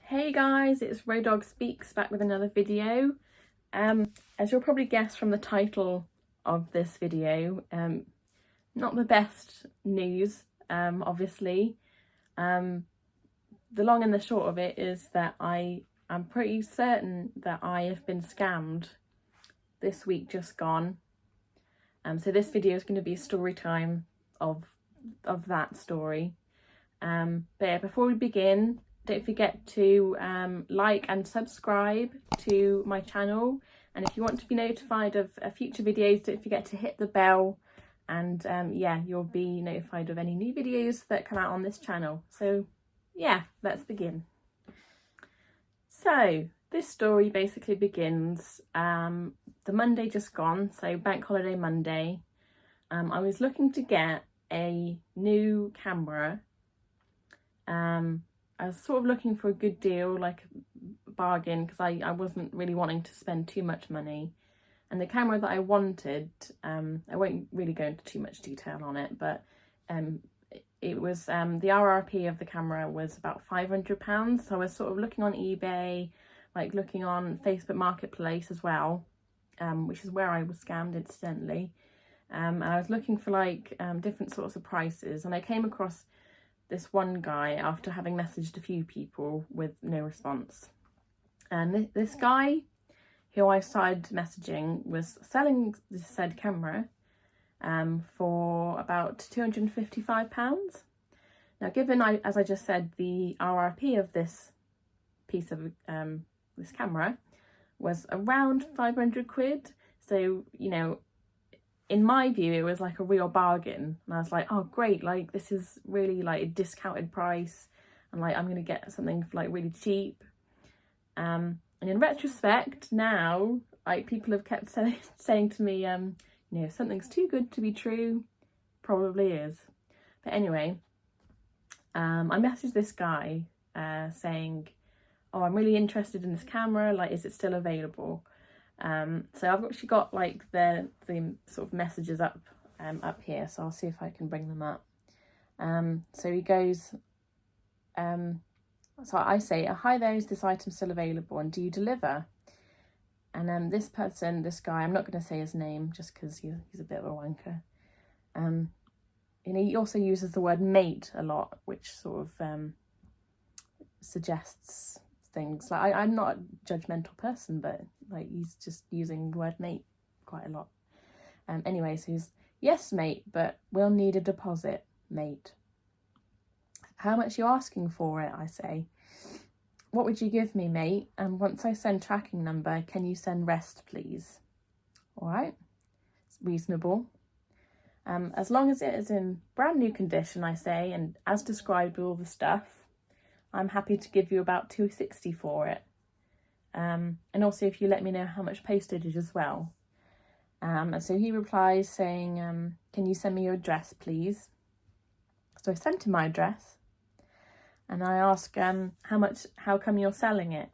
Hey guys, it's Rodog Speaks back with another video. As you'll probably guess from the title of this video, not the best news, obviously. The long and the short of it is that I am pretty certain that I have been scammed this week just gone. So this video is going to be a story time of that story. But yeah, before we begin, don't forget to like and subscribe to my channel, and if you want to be notified of future videos, don't forget to hit the bell, and yeah, you'll be notified of any new videos that come out on this channel. So yeah, let's begin. So this story basically begins the Monday just gone, so bank holiday Monday. I was looking to get a new camera. I was sort of looking for a good deal, like a bargain, because I wasn't really wanting to spend too much money. And the camera that I wanted, I won't really go into too much detail on it, but it was, the RRP of the camera was about £500. So I was sort of looking on eBay, like looking on Facebook Marketplace as well, which is where I was scammed incidentally. And I was looking for like different sorts of prices, and I came across this one guy after having messaged a few people with no response. And this guy who I started messaging was selling this said camera for about £255. Now, given as I just said, the RRP of this piece of this camera was around 500 quid, so you know, in my view, it was like a real bargain. And I was like, oh great, like this is really like a discounted price, and like I'm gonna get something for like really cheap. And in retrospect now, like people have kept saying to me, you know, if something's too good to be true, probably is. But anyway, I messaged this guy saying, oh, I'm really interested in this camera, like is it still available? So I've actually got like the sort of messages up here, so I'll see if I can bring them up. So he goes, so I say, hi there, is this item still available and do you deliver? And this guy, I'm not going to say his name just because he's a bit of a wanker. And he also uses the word mate a lot, which sort of suggests things. Like I'm not a judgmental person, but like he's just using the word mate quite a lot. Anyway, so he's, yes mate, but we'll need a deposit, mate. How much are you asking for it? I say. What would you give me, mate? And once I send tracking number, can you send rest, please? All right, it's reasonable. As long as it is in brand new condition, I say, and as described with all the stuff, I'm happy to give you about £260 for it. And also if you let me know how much postage is as well. And so he replies saying, can you send me your address, please? So I sent him my address, and I ask, how come you're selling it?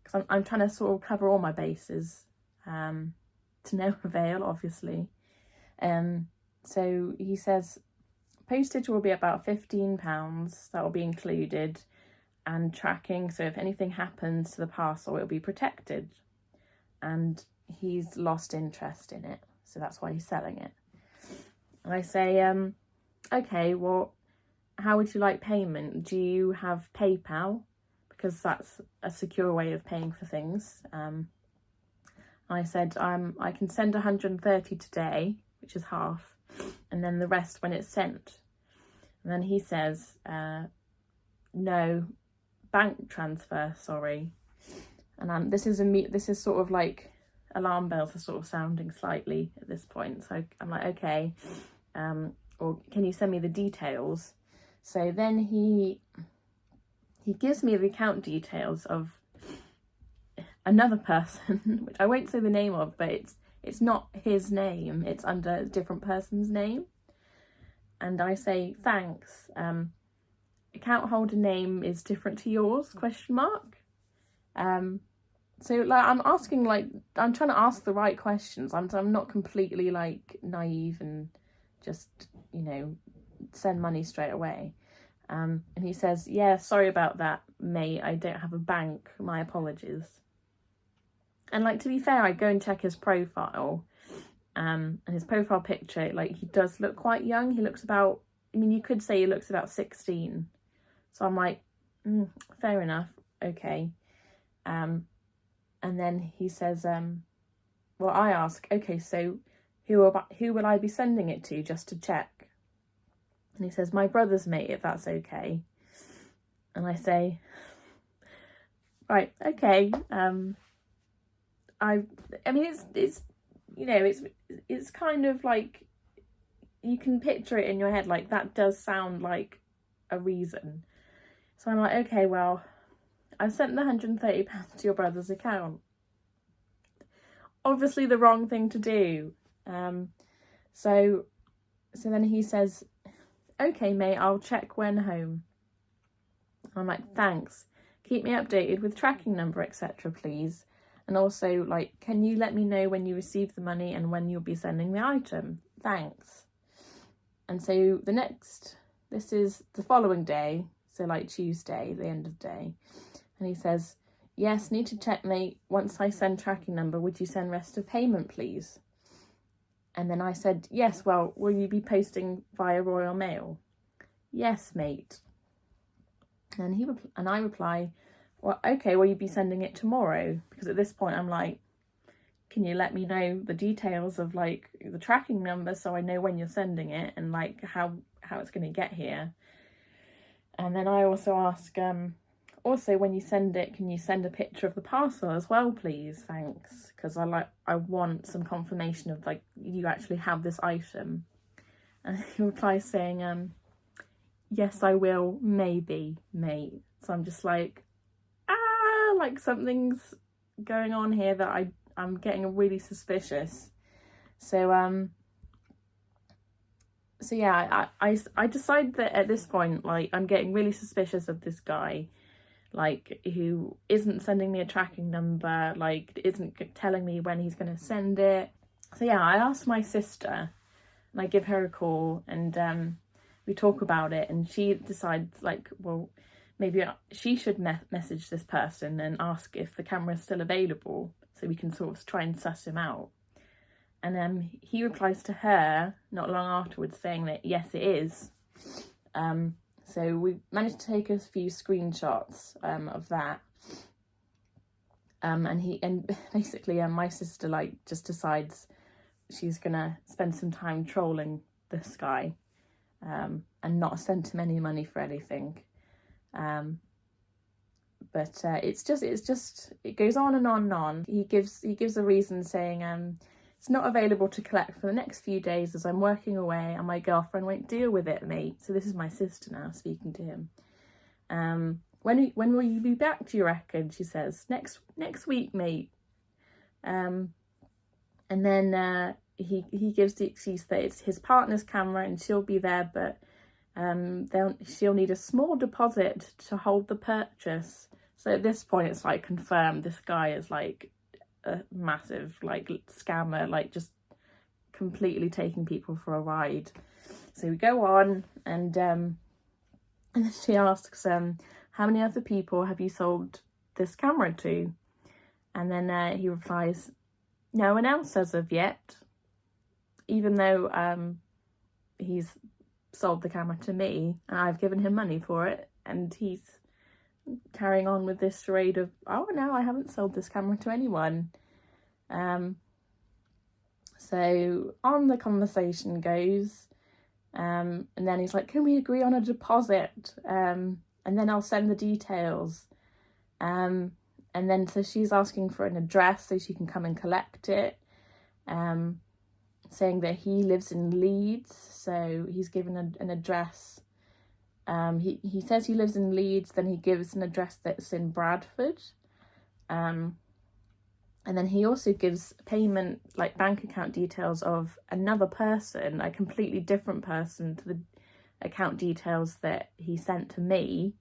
Because I'm trying to sort of cover all my bases, to no avail, obviously. So he says, postage will be about £15, that will be included, and tracking, so if anything happens to the parcel, it'll be protected. And he's lost interest in it, so that's why he's selling it. And I say, okay, well, how would you like payment? Do you have PayPal? Because that's a secure way of paying for things. I said, I can send 130 today, which is half, and then the rest when it's sent. And then he says, no, bank transfer, sorry. And this is sort of like alarm bells are sort of sounding slightly at this point. So I'm like, okay, or can you send me the details? So then he gives me the account details of another person, which I won't say the name of, but it's not his name, it's under a different person's name. And I say, thanks, account holder name is different to yours, question mark. So like I'm asking, like I'm trying to ask the right questions. I'm not completely like naive and just, you know, send money straight away. And he says, yeah, sorry about that, mate. I don't have a bank. My apologies. And like, to be fair, I go and check his profile. And his profile picture, like, he does look quite young. He looks about, I mean, you could say he looks about 16. So I'm like, fair enough. Okay. And then he says, well, I ask, okay, so who will I be sending it to, just to check? And he says, my brother's mate, if that's okay. And I say, right, okay. I mean, it's you know, it's kind of like, you can picture it in your head, like, that does sound like a reason. So I'm like, okay, well, I've sent the £130 to your brother's account. Obviously the wrong thing to do. So then he says, okay, mate, I'll check when home. I'm like, thanks. Keep me updated with tracking number, etc., please. And also, like, can you let me know when you receive the money and when you'll be sending the item? Thanks. And so this is the following day, so like Tuesday, the end of the day. And he says, yes, need to check, mate. Once I send tracking number, would you send rest of payment, please? And then I said, yes, well, will you be posting via Royal Mail? Yes, mate. And I reply, well, okay, will you be sending it tomorrow? Because at this point I'm like, can you let me know the details of, like, the tracking number so I know when you're sending it and, like, how it's going to get here? And then I also ask, also, when you send it, can you send a picture of the parcel as well, please? Thanks. Because I want some confirmation of, like, you actually have this item. And he replies saying, yes, I will, maybe, mate. So I'm just like, like, something's going on here that I'm getting really suspicious. So yeah, I decide that at this point, like, I'm getting really suspicious of this guy, like, who isn't sending me a tracking number, like, isn't telling me when he's going to send it. So yeah, I asked my sister, and I give her a call, and we talk about it, and she decides, like, well, maybe she should message this person and ask if the camera is still available, so we can sort of try and suss him out. And he replies to her not long afterwards saying that yes, it is. So we managed to take a few screenshots of that. And basically my sister, like, just decides she's gonna spend some time trolling this guy, and not send him any money for anything. But it goes on and on and on. He gives a reason saying, it's not available to collect for the next few days as I'm working away and my girlfriend won't deal with it, mate. So this is my sister now speaking to him. When will you be back, do you reckon? She says, next week, mate. And then he gives the excuse that it's his partner's camera and she'll be there, but she'll need a small deposit to hold the purchase. So at this point it's like confirmed this guy is like a massive, like, scammer, like, just completely taking people for a ride. So we go on, and then she asks, how many other people have you sold this camera to? And then he replies, no one else as of yet, even though he's sold the camera to me and I've given him money for it, and he's carrying on with this charade of, oh no, I haven't sold this camera to anyone. So on the conversation goes, and then he's like, can we agree on a deposit, and then I'll send the details, and then so she's asking for an address so she can come and collect it, saying that he lives in Leeds, so he's given an address. He says he lives in Leeds, then he gives an address that's in Bradford. And then he also gives payment, like, bank account details of another person, a completely different person to the account details that he sent to me.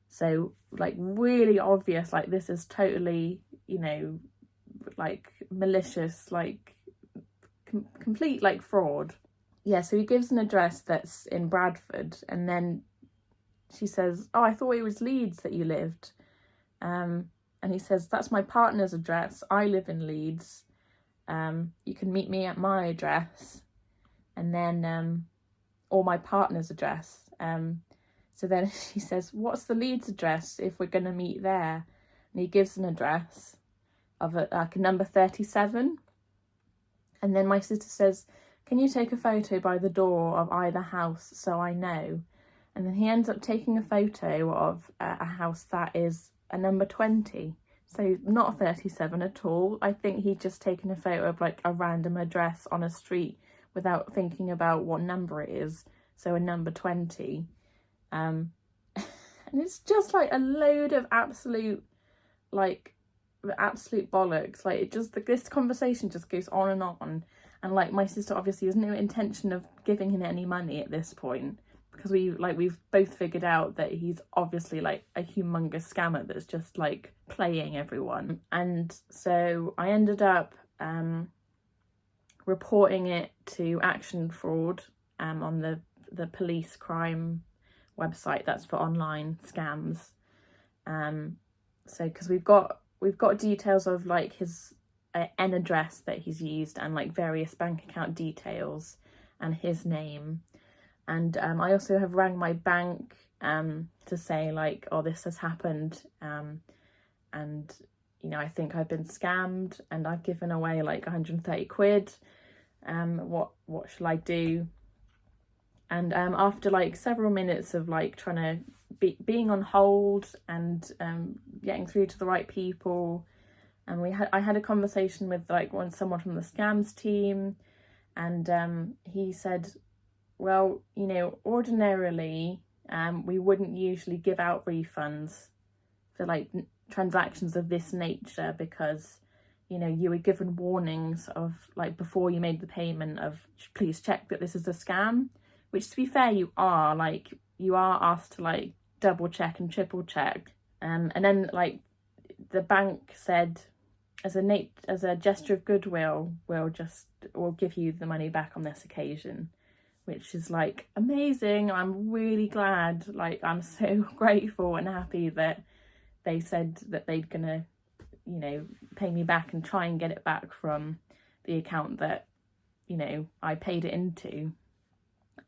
So, like, really obvious, like, this is totally, you know, like, malicious, like, complete, like, fraud. Yeah, so he gives an address that's in Bradford, and then she says, oh, I thought it was Leeds that you lived. And he says, that's my partner's address. I live in Leeds. You can meet me at my address. And then, or my partner's address. So then she says, what's the Leeds address if we're going to meet there? And he gives an address of like a number 37. And then my sister says, can you take a photo by the door of either house so I know? And then he ends up taking a photo of a house that is a number 20. So not 37 at all. I think he'd just taken a photo of like a random address on a street without thinking about what number it is. So a number 20. And it's just like a load of absolute bollocks. Like, it just, this conversation just goes on. And like, my sister obviously has no intention of giving him any money at this point, because we've both figured out that he's obviously like a humongous scammer that's just like playing everyone. And so I ended up reporting it to Action Fraud on the police crime website that's for online scams. So because we've got details of like his an address that he's used, and like various bank account details and his name. And I also have rang my bank to say like, oh, this has happened, and you know, I think I've been scammed and I've given away like 130 quid. What shall I do? And after like several minutes of like trying to being on hold and getting through to the right people, and I had a conversation with like someone from the scams team, and he said, well, you know, ordinarily we wouldn't usually give out refunds for like transactions of this nature, because you know, you were given warnings of like before you made the payment of please check that this is a scam, which to be fair you are, like you are asked to like double check and triple check. And then like the bank said, as a gesture of goodwill, we'll give you the money back on this occasion, which is like amazing. I'm really glad, like I'm so grateful and happy that they said that they'd gonna, you know, pay me back and try and get it back from the account that, you know, I paid it into.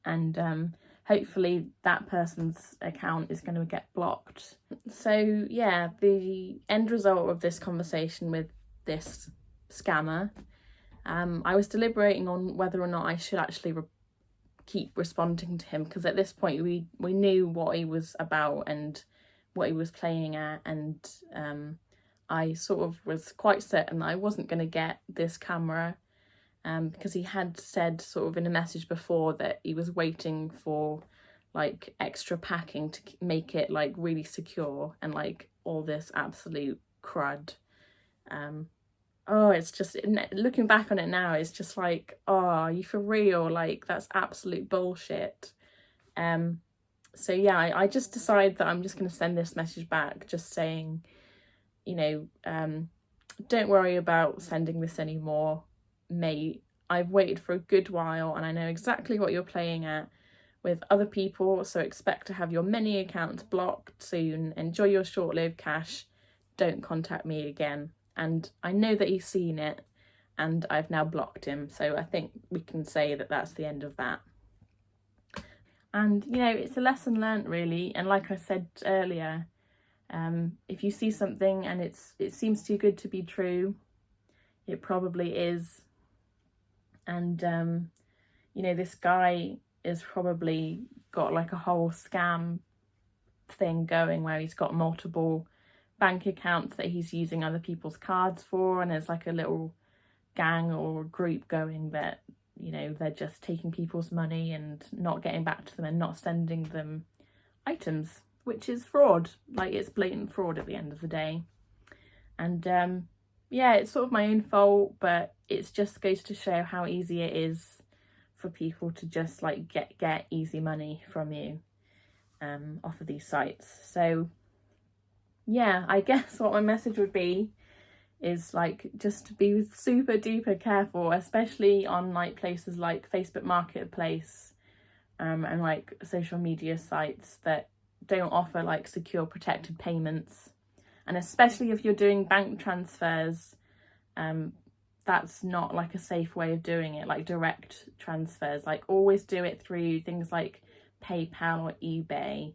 And hopefully that person's account is going to get blocked. So yeah, the end result of this conversation with this scammer, I was deliberating on whether or not I should actually keep responding to him, because at this point we knew what he was about and what he was playing at, and I sort of was quite certain I wasn't going to get this camera, because he had said sort of in a message before that he was waiting for like extra packing to make it like really secure, and like all this absolute crud. Oh, it's just, looking back on it now, it's just like, oh, are you for real? Like, that's absolute bullshit. So yeah, I just decided that I'm just going to send this message back, just saying, you know, don't worry about sending this anymore, mate. I've waited for a good while and I know exactly what you're playing at with other people, so expect to have your many accounts blocked soon. Enjoy your short-lived cash. Don't contact me again. And I know that he's seen it and I've now blocked him, so I think we can say that that's the end of that. And you know, it's a lesson learnt really, and like I said earlier, if you see something and it seems too good to be true, it probably is. And you know, this guy is probably got like a whole scam thing going where he's got multiple bank accounts that he's using other people's cards for, and there's like a little gang or group going that, you know, they're just taking people's money and not getting back to them and not sending them items, which is fraud. Like, it's blatant fraud at the end of the day. And yeah, it's sort of my own fault, but it just goes to show how easy it is for people to just like get easy money from you off of these sites. So yeah, I guess what my message would be is like just to be super duper careful, especially on like places like Facebook Marketplace and like social media sites that don't offer like secure protected payments, and especially if you're doing bank transfers, that's not like a safe way of doing it, like direct transfers. Like always do it through things like PayPal or eBay,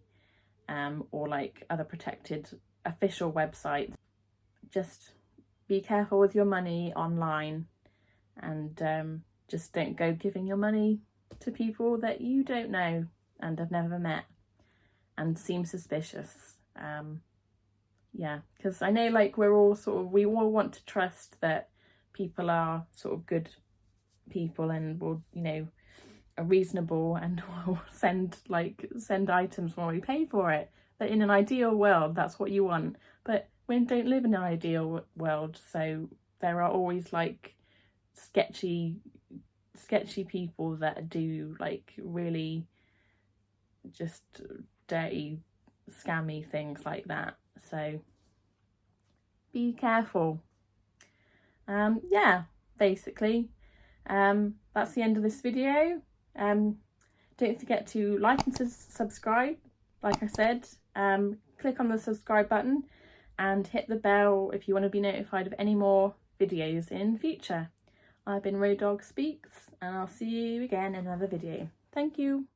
or like other protected official websites. Just be careful with your money online, and just don't go giving your money to people that you don't know and have never met and seem suspicious. Yeah, because I know like we all want to trust that people are sort of good people and will, you know, are reasonable and will send items when we pay for it. That in an ideal world, that's what you want. But we don't live in an ideal world, so there are always like sketchy people that do like really just dirty, scammy things like that. So be careful. Yeah, basically, that's the end of this video. Don't forget to like and subscribe. Like I said, click on the subscribe button and hit the bell if you want to be notified of any more videos in future. I've been Road Dog Speaks, and I'll see you again in another video. Thank you.